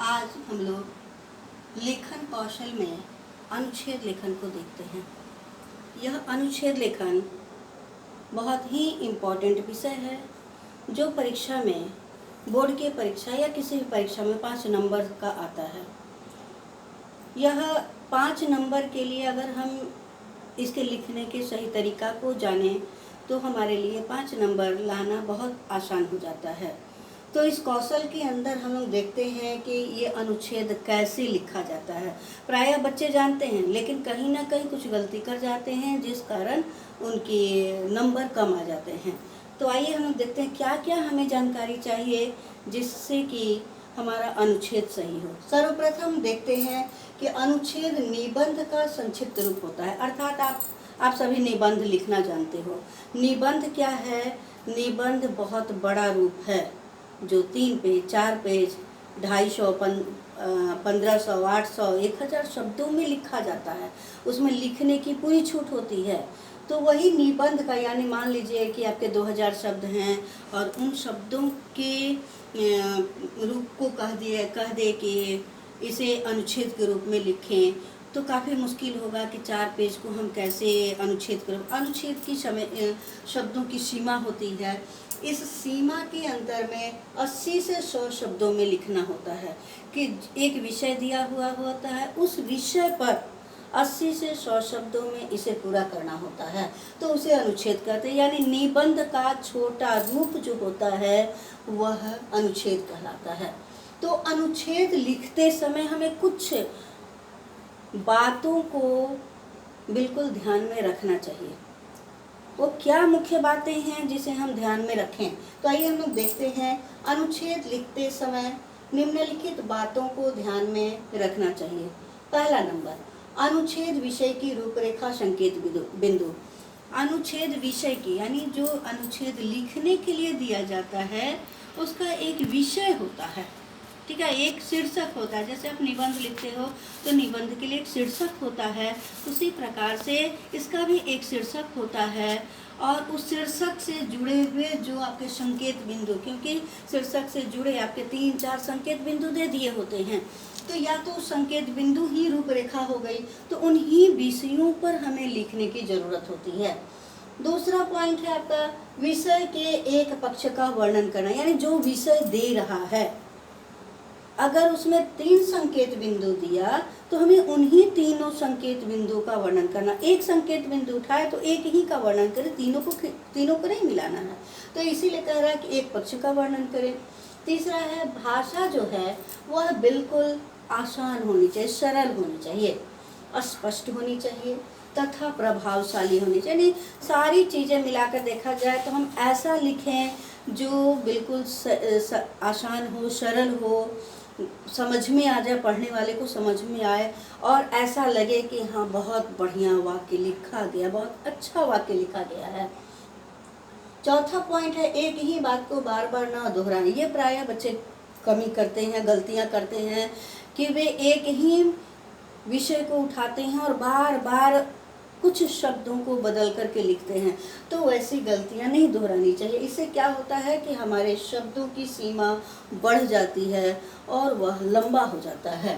आज हम लोग लेखन कौशल में अनुच्छेद लेखन को देखते हैं। यह अनुच्छेद लेखन बहुत ही इम्पोर्टेंट विषय है जो परीक्षा में, बोर्ड की परीक्षा या किसी भी परीक्षा में 5 नंबर का आता है। यह 5 नंबर के लिए अगर हम इसके लिखने के सही तरीका को जानें तो हमारे लिए 5 नंबर लाना बहुत आसान हो जाता है। तो इस कौशल के अंदर हम लोग देखते हैं कि ये अनुच्छेद कैसे लिखा जाता है। प्रायः बच्चे जानते हैं लेकिन कहीं ना कहीं कुछ गलती कर जाते हैं जिस कारण उनके नंबर कम आ जाते हैं। तो आइए हम लोग देखते हैं क्या क्या हमें जानकारी चाहिए जिससे कि हमारा अनुच्छेद सही हो। सर्वप्रथम देखते हैं कि अनुच्छेद निबंध का संक्षिप्त रूप होता है, अर्थात आप सभी निबंध लिखना जानते हो। निबंध क्या है? निबंध बहुत बड़ा रूप है जो 3 पेज, 4 पेज, 250, 1500, 800, 1000 शब्दों में लिखा जाता है। उसमें लिखने की पूरी छूट होती है। तो वही निबंध का, यानी मान लीजिए कि आपके 2000 शब्द हैं और उन शब्दों के रूप को कह दे कि इसे अनुच्छेद के रूप में लिखें तो काफ़ी मुश्किल होगा कि 4 पेज को हम कैसे अनुच्छेद करें। अनुच्छेद की शब्दों की सीमा होती है। इस सीमा के अंदर में 80 से 100 शब्दों में लिखना होता है कि एक विषय दिया हुआ होता है, उस विषय पर 80 से 100 शब्दों में इसे पूरा करना होता है, तो उसे अनुच्छेद कहते हैं। यानी निबंध का छोटा रूप जो होता है वह अनुच्छेद कहलाता है। तो अनुच्छेद लिखते समय हमें कुछ बातों को बिल्कुल ध्यान में रखना चाहिए। वो क्या मुख्य बातें हैं जिसे हम ध्यान में रखें? तो आइए हम लोग देखते हैं। अनुच्छेद लिखते समय निम्नलिखित बातों को ध्यान में रखना चाहिए। पहला नंबर, अनुच्छेद विषय की रूपरेखा संकेत बिंदु। अनुच्छेद विषय की, यानी जो अनुच्छेद लिखने के लिए दिया जाता है उसका एक विषय होता है, ठीक है, एक शीर्षक होता है। जैसे आप निबंध लिखते हो तो निबंध के लिए एक शीर्षक होता है, उसी प्रकार से इसका भी एक शीर्षक होता है और उस शीर्षक से जुड़े हुए जो आपके संकेत बिंदु, क्योंकि शीर्षक से जुड़े आपके 3-4 संकेत बिंदु दे दिए होते हैं, तो या तो संकेत बिंदु ही रूपरेखा हो गई, तो उन्हीं विषयों पर हमें लिखने की जरूरत होती है। दूसरा पॉइंट है आपका विषय के एक पक्ष का वर्णन करना, यानी जो विषय दे रहा है अगर उसमें 3 संकेत बिंदु दिया तो हमें उन्हीं तीनों संकेत बिंदु का वर्णन करना। एक संकेत बिंदु उठाए तो एक ही का वर्णन करें, तीनों को नहीं मिलाना है। तो इसीलिए कह रहा है कि एक पक्ष का वर्णन करें। तीसरा है भाषा जो है वह बिल्कुल आसान होनी चाहिए, सरल होनी चाहिए, स्पष्ट होनी चाहिए तथा प्रभावशाली होनी चाहिए। सारी चीज़ें मिलाकर देखा जाए तो हम ऐसा लिखें जो बिल्कुल आसान हो, सरल हो, समझ में आ जाए, पढ़ने वाले को समझ में आए और ऐसा लगे कि हाँ बहुत बढ़िया वाक्य लिखा गया, बहुत अच्छा वाक्य लिखा गया है। चौथा पॉइंट है एक ही बात को बार बार ना दोहराएं। ये प्रायः बच्चे कमी करते हैं, गलतियां करते हैं कि वे एक ही विषय को उठाते हैं और बार बार कुछ शब्दों को बदल करके लिखते हैं। तो वैसी गलतियां नहीं दोहरानी चाहिए। इससे क्या होता है कि हमारे शब्दों की सीमा बढ़ जाती है और वह लंबा हो जाता है।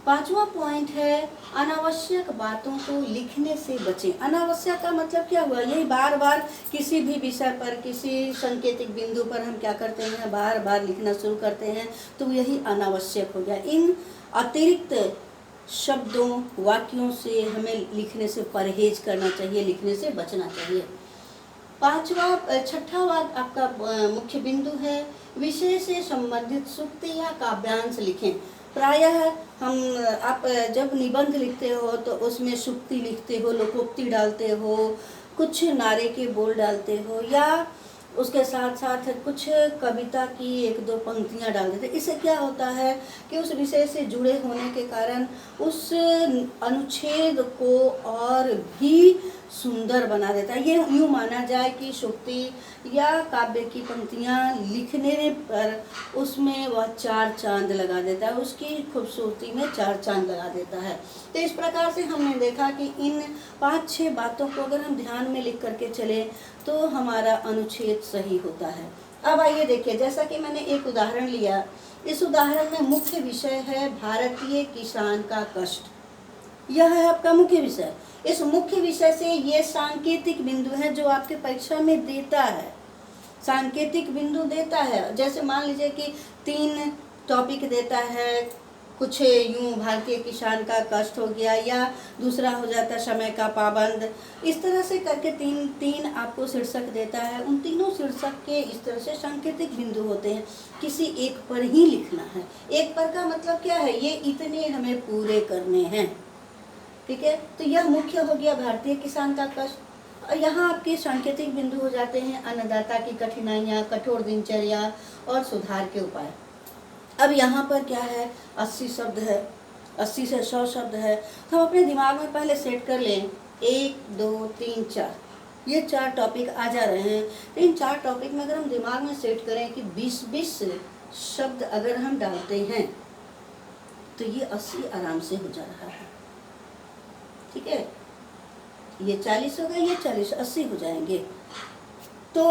पांचवा पॉइंट है अनावश्यक बातों को लिखने से बचें। अनावश्यक का मतलब क्या हुआ? यही बार बार किसी भी विषय पर, किसी सांकेतिक बिंदु पर हम क्या करते हैं, बार बार लिखना शुरू करते हैं, तो यही अनावश्यक हो गया। इन अतिरिक्त शब्दों, वाक्यों से हमें लिखने से परहेज करना चाहिए, लिखने से बचना चाहिए। छठा आपका मुख्य बिंदु है विषय से संबंधित सूक्ति या काव्यांश लिखें। प्रायः आप जब निबंध लिखते हो तो उसमें सूक्ति लिखते हो, लोकोक्ति डालते हो, कुछ नारे के बोल डालते हो या उसके साथ साथ कुछ कविता की 1-2 पंक्तियां डाल देते। इससे क्या होता है कि उस विषय से जुड़े होने के कारण उस अनुच्छेद को और भी सुंदर बना देता है। ये यूँ माना जाए कि सूक्ति या काव्य की पंक्तियां लिखने पर उसमें वह 4 चांद लगा देता है, उसकी खूबसूरती में 4 चांद लगा देता है। तो इस प्रकार से हमने देखा कि इन 5-6 बातों को अगर हम ध्यान में लिख करके चले तो हमारा अनुच्छेद सही होता है। अब आइए देखिए, जैसा कि मैंने एक उदाहरण लिया इस उदाहरण में मुख्य विषय है भारतीय किसान का कष्ट। यह है आपका मुख्य विषय। इस मुख्य विषय से ये सांकेतिक बिंदु है जो आपके परीक्षा में देता है, सांकेतिक बिंदु देता है। जैसे मान लीजिए कि 3 टॉपिक देता है, कुछ यूं भारतीय किसान का कष्ट हो गया, या दूसरा हो जाता समय का पाबंद, इस तरह से करके 3 आपको शीर्षक देता है। उन तीनों शीर्षक के इस तरह से सांकेतिक बिंदु होते हैं, किसी एक पर ही लिखना है। एक पर का मतलब क्या है, ये इतने हमें पूरे करने हैं, ठीक है। तो यह मुख्य हो गया भारतीय किसान का कष्ट। और यहाँ आपके सांकेतिक बिंदु हो जाते हैं अन्नदाता की कठिनाइयाँ, कठोर दिनचर्या और सुधार के उपाय। अब यहाँ पर क्या है, 80 शब्द है, 80 से 100 शब्द है। हम अपने दिमाग में पहले सेट कर लें 1 2 3 4, ये 4 टॉपिक आ जा रहे हैं। तो इन 4 टॉपिक में अगर हम दिमाग में सेट करें कि 20-20 शब्द अगर हम डालते हैं तो ये 80 आराम से हो जा रहा है, ठीक है। ये 40 हो गए, ये 40, 80 हो जाएंगे। तो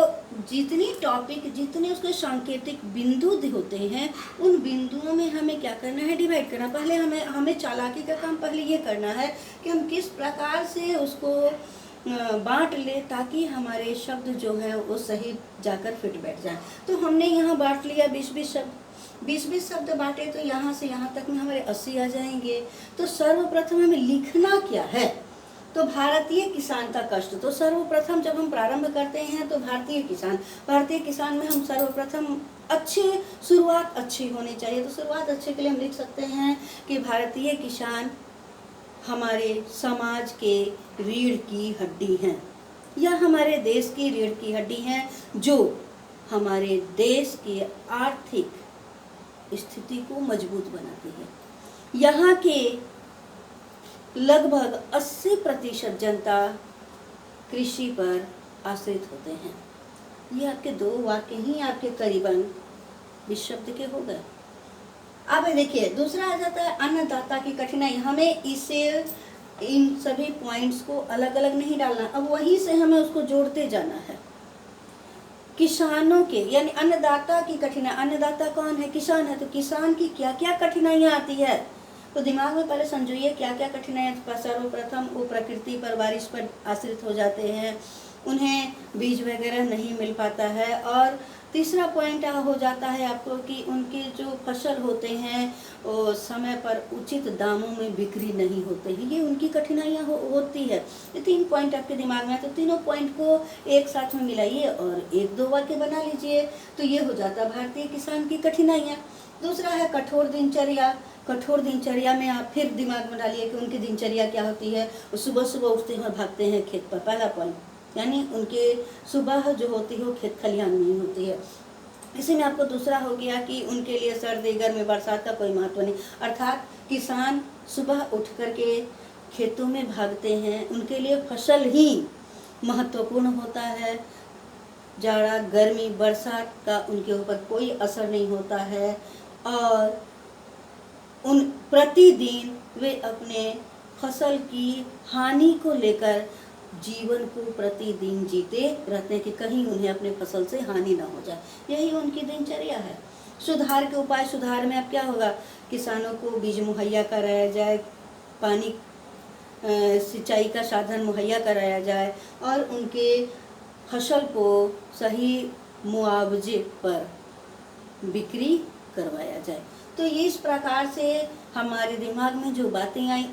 जितनी टॉपिक, जितने उसके सांकेतिक बिंदु होते हैं, उन बिंदुओं में हमें क्या करना है, डिवाइड करना। पहले हमें चालाकी का काम पहले ये करना है कि हम किस प्रकार से उसको बांट ले ताकि हमारे शब्द जो है वो सही जाकर फिट बैठ जाए। तो हमने यहाँ बांट लिया 20-20 शब्द, 20-20 शब्द बांटे तो यहाँ से यहाँ तक में हमारे 80 आ जाएंगे। तो सर्वप्रथम हमें लिखना क्या है, तो भारतीय किसान का कष्ट। तो सर्वप्रथम जब हम प्रारंभ करते हैं तो भारतीय किसान में हम सर्वप्रथम शुरुआत अच्छी होनी चाहिए। तो शुरुआत अच्छे के लिए हम लिख सकते हैं कि भारतीय किसान हमारे समाज के रीढ़ की हड्डी हैं, या हमारे देश की रीढ़ की हड्डी हैं, जो हमारे देश की आर्थिक स्थिति को मजबूत बनाती है। यहाँ के लगभग 80% जनता कृषि पर आश्रित होते हैं। ये आपके 2 वाक्य ही आपके करीबन 20 शब्द के हो गए। अब देखिए दूसरा आ जाता है अन्नदाता की कठिनाई। हमें इसे, इन सभी पॉइंट्स को अलग अलग नहीं डालना, अब वहीं से हमें उसको जोड़ते जाना है। किसानों के यानी अन्नदाता की कठिनाई, अन्नदाता कौन है, किसान है। तो किसान की क्या क्या कठिनाइयाँ आती है, तो दिमाग में पहले समझिए क्या क्या कठिनाइयाँ। सर्वप्रथम वो प्रकृति पर, बारिश पर आश्रित हो जाते हैं, उन्हें बीज वगैरह नहीं मिल पाता है। और तीसरा पॉइंट हो जाता है आपको कि उनके जो फसल होते हैं वो समय पर उचित दामों में बिक्री नहीं होते हैं, ये उनकी कठिनाइयाँ होती है। ये 3 पॉइंट आपके दिमाग में है, तो तीनों पॉइंट को एक साथ में मिलाइए और 1-2 वाक्य बना लीजिए। तो ये हो जाता है भारतीय किसान की कठिनाइयाँ। दूसरा है कठोर दिनचर्या। कठोर दिनचर्या में आप फिर दिमाग में डालिए कि उनकी दिनचर्या क्या होती है। वो सुबह सुबह उठते हैं, भागते हैं खेत पर, पहला पॉइंट, यानी उनके सुबह जो होती है वो खेत खलिहान में ही होती है। इसी में आपको दूसरा हो गया कि उनके लिए सर्दी गर्मी बरसात का कोई महत्व नहीं, अर्थात किसान सुबह उठ करके खेतों में भागते हैं, उनके लिए फसल ही महत्वपूर्ण होता है। जाड़ा गर्मी बरसात का उनके ऊपर कोई असर नहीं होता है, और उन प्रतिदिन वे अपने फसल की हानि को लेकर जीवन को प्रतिदिन जीते रहते हैं कि कहीं उन्हें अपने फसल से हानि ना हो जाए। यही उनकी दिनचर्या है। सुधार के उपाय, सुधार में अब क्या होगा, किसानों को बीज मुहैया कराया जाए, पानी सिंचाई का साधन मुहैया कराया जाए, और उनके फसल को सही मुआवजे पर बिक्री करवाया जाए। तो इस प्रकार से हमारे दिमाग में जो बातें आई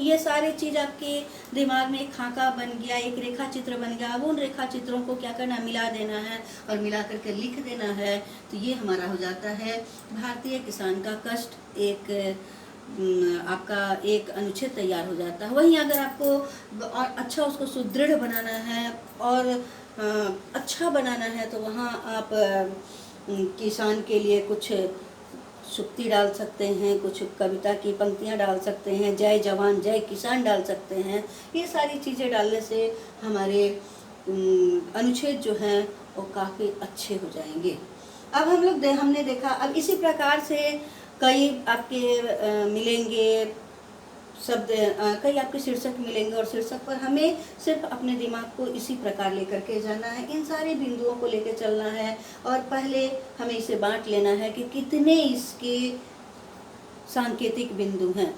ये सारे चीज़ आपके दिमाग में एक खाका बन गया, एक रेखा चित्र बन गया। अब उन रेखा चित्रों को क्या करना, मिला देना है और मिला करके लिख देना है। तो ये हमारा हो जाता है भारतीय किसान का कष्ट। एक आपका एक अनुच्छेद तैयार हो जाता है। वहीं अगर आपको और अच्छा उसको सुदृढ़ बनाना है और अच्छा बनाना है तो वहाँ आप किसान के लिए कुछ सुक्ति डाल सकते हैं, कुछ कविता की पंक्तियाँ डाल सकते हैं, जय जवान जय किसान डाल सकते हैं। ये सारी चीज़ें डालने से हमारे अनुच्छेद जो हैं वो काफ़ी अच्छे हो जाएंगे। अब हमने देखा, अब इसी प्रकार से कई आपके मिलेंगे शब्द कई आपके शीर्षक मिलेंगे और शीर्षक पर हमें सिर्फ अपने दिमाग को इसी प्रकार लेकर के जाना है, इन सारे बिंदुओं को लेकर चलना है और पहले हमें इसे बांट लेना है कि कितने इसके सांकेतिक बिंदु हैं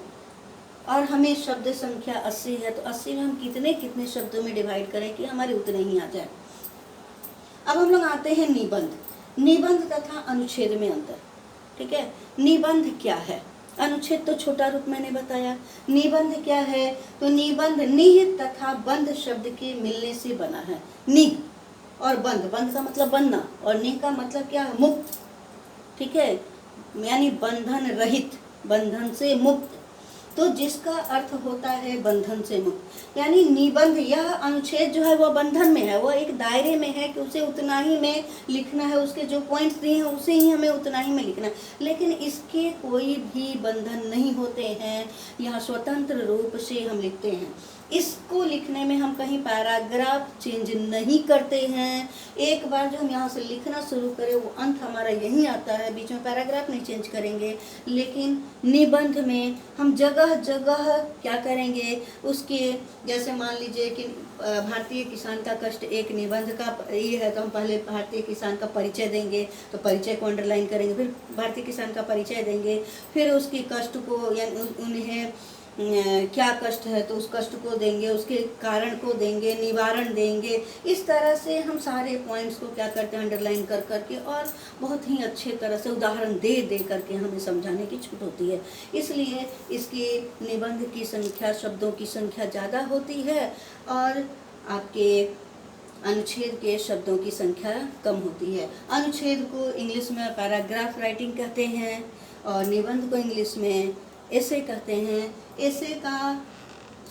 और हमें शब्द संख्या 80 है तो 80 में हम कितने कितने शब्दों में डिवाइड करें कि हमारे उतने ही आ जाए। अब हम लोग आते हैं निबंध। निबंध तथा अनुच्छेद में अंतर। ठीक है, निबंध क्या है? अनुच्छेद तो छोटा रूप मैंने बताया। निबंध क्या है? तो निबंध निह तथा बंध शब्द के मिलने से बना है। निह और बंध, बंध का मतलब बनना और निह का मतलब क्या है? मुक्त। ठीक है, यानी बंधन रहित, बंधन से मुक्त। तो जिसका अर्थ होता है बंधन से मुक्त, यानी निबंध, यह अनुच्छेद जो है वह बंधन में है, वह एक दायरे में है कि उसे उतना ही में लिखना है, उसके जो पॉइंट्स दिए हैं उसे ही हमें उतना ही में लिखना है, लेकिन इसके कोई भी बंधन नहीं होते हैं, यह स्वतंत्र रूप से हम लिखते हैं। इसको लिखने में हम कहीं पैराग्राफ चेंज नहीं करते हैं। एक बार जो हम यहाँ से लिखना शुरू करें वो अंत हमारा यहीं आता है, बीच में पैराग्राफ नहीं चेंज करेंगे। लेकिन निबंध में हम जगह जगह क्या करेंगे, उसके जैसे मान लीजिए कि भारतीय किसान का कष्ट एक निबंध का ये है, तो हम पहले भारतीय किसान का परिचय देंगे, तो परिचय को अंडरलाइन करेंगे, फिर भारतीय किसान का परिचय देंगे, फिर उसकी कष्ट को या उन्हें क्या कष्ट है तो उस कष्ट को देंगे, उसके कारण को देंगे, निवारण देंगे। इस तरह से हम सारे पॉइंट्स को क्या करते हैं, अंडरलाइन कर करके और बहुत ही अच्छे तरह से उदाहरण दे दे करके हमें समझाने की छूट होती है। इसलिए इसकी निबंध की संख्या, शब्दों की संख्या ज़्यादा होती है और आपके अनुच्छेद के शब्दों की संख्या कम होती है। अनुच्छेद को इंग्लिश में पैराग्राफ राइटिंग कहते हैं और निबंध को इंग्लिश में ऐसे कहते हैं। ऐसे का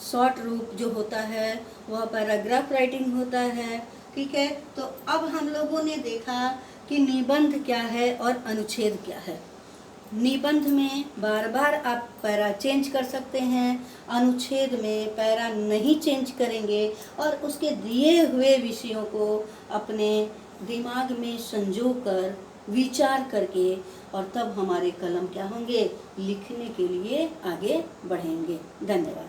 शॉर्ट रूप जो होता है वह पैराग्राफ राइटिंग होता है। ठीक है, तो अब हम लोगों ने देखा कि निबंध क्या है और अनुच्छेद क्या है। निबंध में बार बार आप पैरा चेंज कर सकते हैं, अनुच्छेद में पैरा नहीं चेंज करेंगे और उसके दिए हुए विषयों को अपने दिमाग में संजो कर विचार करके और तब हमारे कलम क्या होंगे, लिखने के लिए आगे बढ़ेंगे। धन्यवाद।